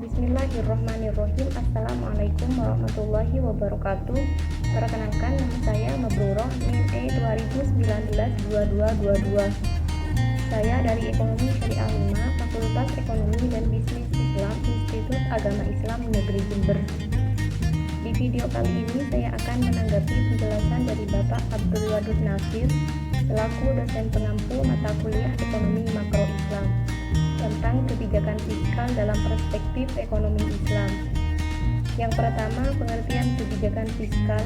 Bismillahirrahmanirrahim. Assalamualaikum warahmatullahi wabarakatuh. Perkenalkan, nama saya Mabruroh, NIM E 2019-2222. Saya dari Ekonomi Syariah 5, Fakultas Ekonomi dan Bisnis Islam, Institut Agama Islam Negeri Jember. Di video kali ini saya akan menanggapi penjelasan dari Bapak Abdul Wadud Nafis selaku dosen pengampu mata kuliah Ekonomi Makro Islam tentang kebijakan fiskal dalam perspektif ekonomi Islam. Yang pertama, pengertian kebijakan fiskal.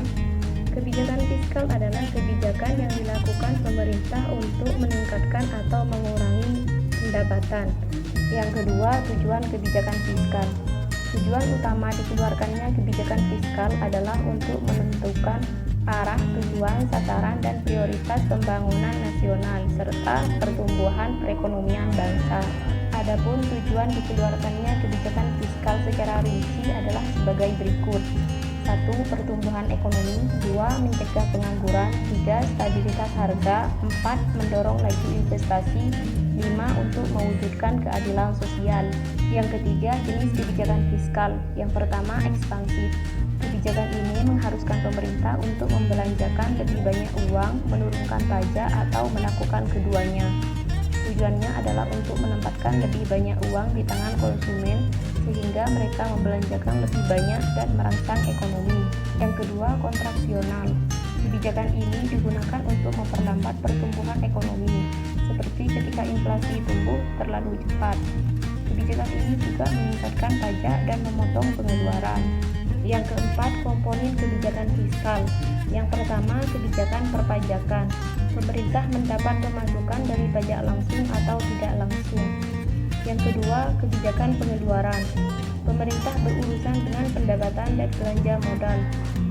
Kebijakan fiskal adalah kebijakan yang dilakukan pemerintah untuk meningkatkan atau mengurangi pendapatan. Yang kedua, tujuan kebijakan fiskal. Tujuan utama dikeluarkannya kebijakan fiskal adalah untuk menentukan arah, tujuan, sasaran, dan prioritas pembangunan nasional serta pertumbuhan perekonomian bangsa. Adapun tujuan dikeluarkannya kebijakan fiskal secara rinci adalah sebagai berikut. 1. Pertumbuhan ekonomi. 2. Mencegah pengangguran. 3. Stabilitas harga. 4. Mendorong laju investasi. 5. Untuk mewujudkan keadilan sosial. Yang ketiga, jenis kebijakan fiskal. Yang pertama, ekspansif. Kebijakan ini mengharuskan pemerintah untuk membelanjakan lebih banyak uang, menurunkan pajak, atau melakukan keduanya. Tujuannya adalah untuk menempatkan lebih banyak uang di tangan konsumen sehingga mereka membelanjakan lebih banyak dan merangsang ekonomi. Yang kedua, kontraksional. Kebijakan ini digunakan untuk memperlambat pertumbuhan ekonomi, seperti ketika inflasi tumbuh terlalu cepat. Kebijakan ini juga meningkatkan pajak dan memotong pengeluaran. Yang keempat, komponen kebijakan fiskal. Yang pertama, kebijakan perpajakan. Pemerintah mendapat pemasukan dari pajak langsung atau tidak langsung. Yang kedua, kebijakan pengeluaran. Pemerintah berurusan dengan pendapatan dan belanja modal.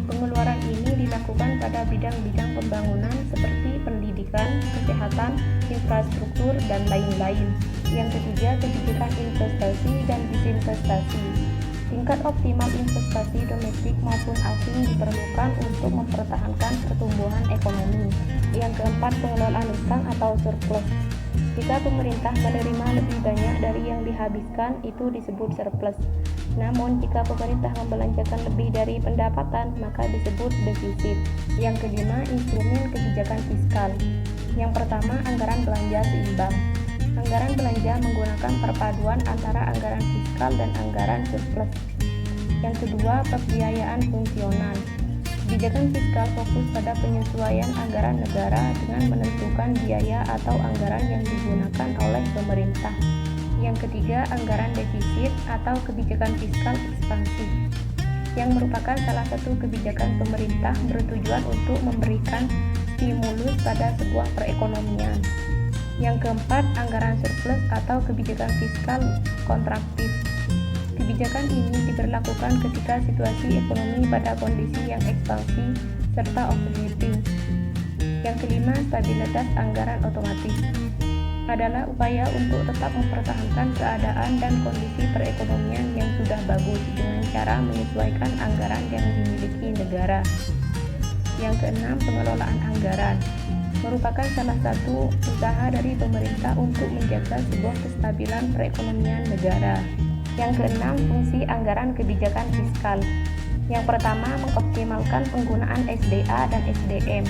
Pengeluaran ini dilakukan pada bidang-bidang pembangunan seperti pendidikan, kesehatan, infrastruktur, dan lain-lain. Yang ketiga, kebijakan investasi dan disinvestasi. Tingkat optimal investasi domestik maupun asing diperlukan untuk mempertahankan pertumbuhan ekonomi. Yang keempat, pengelolaan utang atau surplus. Jika pemerintah menerima lebih banyak dari yang dihabiskan, itu disebut surplus. Namun, jika pemerintah membelanjakan lebih dari pendapatan, maka disebut defisit. Yang kelima, instrumen kebijakan fiskal. Yang pertama, anggaran belanja seimbang. Anggaran belanja menggunakan perpaduan antara anggaran fiskal dan anggaran surplus. Yang kedua, pembiayaan fungsional. Kebijakan fiskal fokus pada penyesuaian anggaran negara dengan menentukan biaya atau anggaran yang digunakan oleh pemerintah. Yang ketiga, anggaran defisit atau kebijakan fiskal ekspansif, yang merupakan salah satu kebijakan pemerintah bertujuan untuk memberikan stimulus pada sebuah perekonomian. Yang keempat, anggaran surplus atau kebijakan fiskal kontraktif. Kebijakan ini diberlakukan ketika situasi ekonomi pada kondisi yang ekspansi serta overheating. Yang kelima, stabilitas anggaran otomatis adalah upaya untuk tetap mempertahankan keadaan dan kondisi perekonomian yang sudah bagus dengan cara menyesuaikan anggaran yang dimiliki negara. Yang keenam, pengelolaan anggaran merupakan salah satu usaha dari pemerintah untuk menjaga sebuah kestabilan perekonomian negara. Yang keenam, fungsi anggaran kebijakan fiskal. Yang pertama, mengoptimalkan penggunaan SDA dan SDM.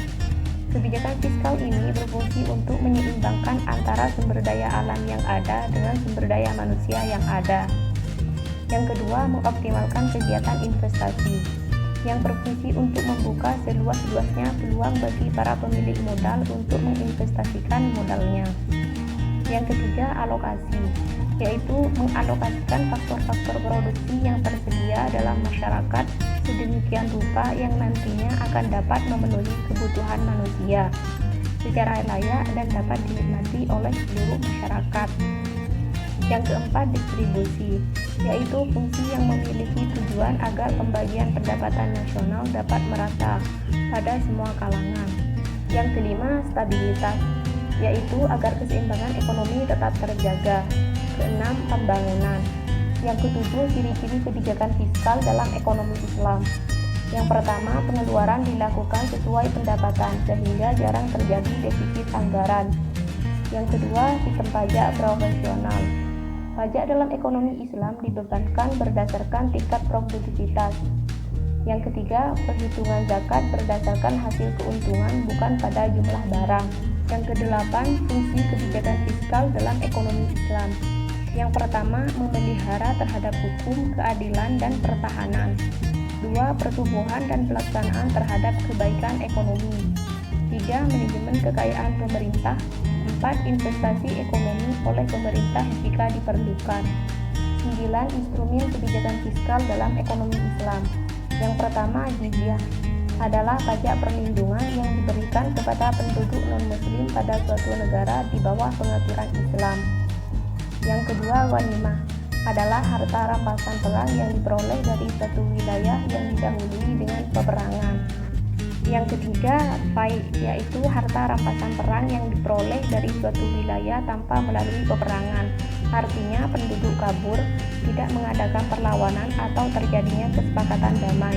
Kebijakan fiskal ini berfungsi untuk menyeimbangkan antara sumber daya alam yang ada dengan sumber daya manusia yang ada. Yang kedua, mengoptimalkan kegiatan investasi, yang berfungsi untuk membuka seluas-luasnya peluang bagi para pemilik modal untuk menginvestasikan modalnya. Yang ketiga, alokasi, yaitu mengalokasikan faktor-faktor produksi yang tersedia dalam masyarakat sedemikian rupa yang nantinya akan dapat memenuhi kebutuhan manusia secara layak dan dapat dinikmati oleh seluruh masyarakat. Yang keempat, distribusi, yaitu fungsi yang memiliki tujuan agar pembagian pendapatan nasional dapat merata pada semua kalangan. Yang kelima, stabilitas, yaitu agar keseimbangan ekonomi tetap terjaga. Keenam, pembangunan. Yang ketujuh, ciri-ciri kebijakan fiskal dalam ekonomi Islam. Yang pertama, pengeluaran dilakukan sesuai pendapatan sehingga jarang terjadi defisit anggaran. Yang kedua, sistem pajak profesional. Pajak dalam ekonomi Islam dibebankan berdasarkan tingkat produktivitas. Yang ketiga, perhitungan zakat berdasarkan hasil keuntungan bukan pada jumlah barang. Yang kedelapan, fungsi kebijakan fiskal dalam ekonomi Islam. Yang pertama, memelihara terhadap hukum, keadilan, dan pertahanan. 2. Pertumbuhan dan pelaksanaan terhadap kebaikan ekonomi. 3. Manajemen kekayaan pemerintah. 4. Investasi ekonomi oleh pemerintah jika diperlukan. 9. Instrumen kebijakan fiskal dalam ekonomi Islam. Yang pertama, jizyah adalah pajak perlindungan yang diberikan kepada penduduk non-muslim pada suatu negara di bawah pengaturan Islam. Yang kedua, ghanimah adalah harta rampasan perang yang diperoleh dari suatu wilayah yang didahului dengan peperangan. Yang ketiga, fai, yaitu harta rampasan perang yang diperoleh dari suatu wilayah tanpa melalui peperangan. Artinya penduduk kabur, tidak mengadakan perlawanan atau terjadinya kesepakatan damai.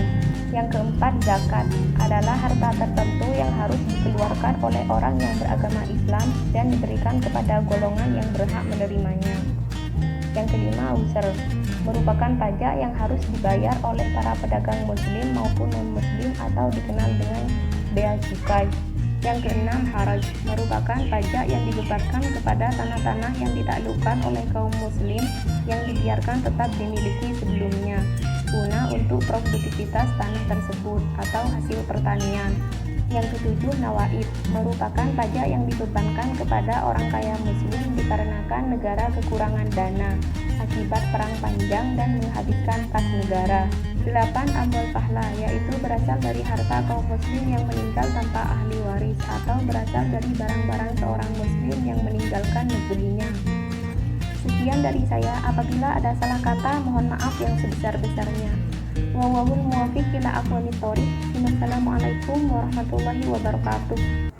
Yang keempat, zakat adalah harta tertentu yang harus dikeluarkan oleh orang yang beragama Islam dan diberikan kepada golongan yang berhak menerimanya. Yang kelima, usr merupakan pajak yang harus dibayar oleh para pedagang muslim maupun non-muslim atau dikenal dengan bea cukai. Yang keenam, haraj merupakan pajak yang dibebankan kepada tanah-tanah yang ditaklukkan oleh kaum muslim yang dibiarkan tetap dimiliki sebelumnya guna untuk produktivitas tanah tersebut atau hasil pertanian. Yang ketujuh, nawaib merupakan pajak yang dibebankan kepada orang kaya muslim dikarenakan negara kekurangan dana akibat perang panjang dan menghabiskan kas negara. 8. Amwal fahla, yaitu berasal dari harta kaum muslim yang meninggal tanpa ahli waris atau berasal dari barang-barang seorang muslim yang meninggalkan negerinya. Sekian dari saya, apabila ada salah kata mohon maaf yang sebesar-besarnya. Wallahul muwaffiq ila aqwamit thoriq. Wassalamualaikum warahmatullahi wabarakatuh.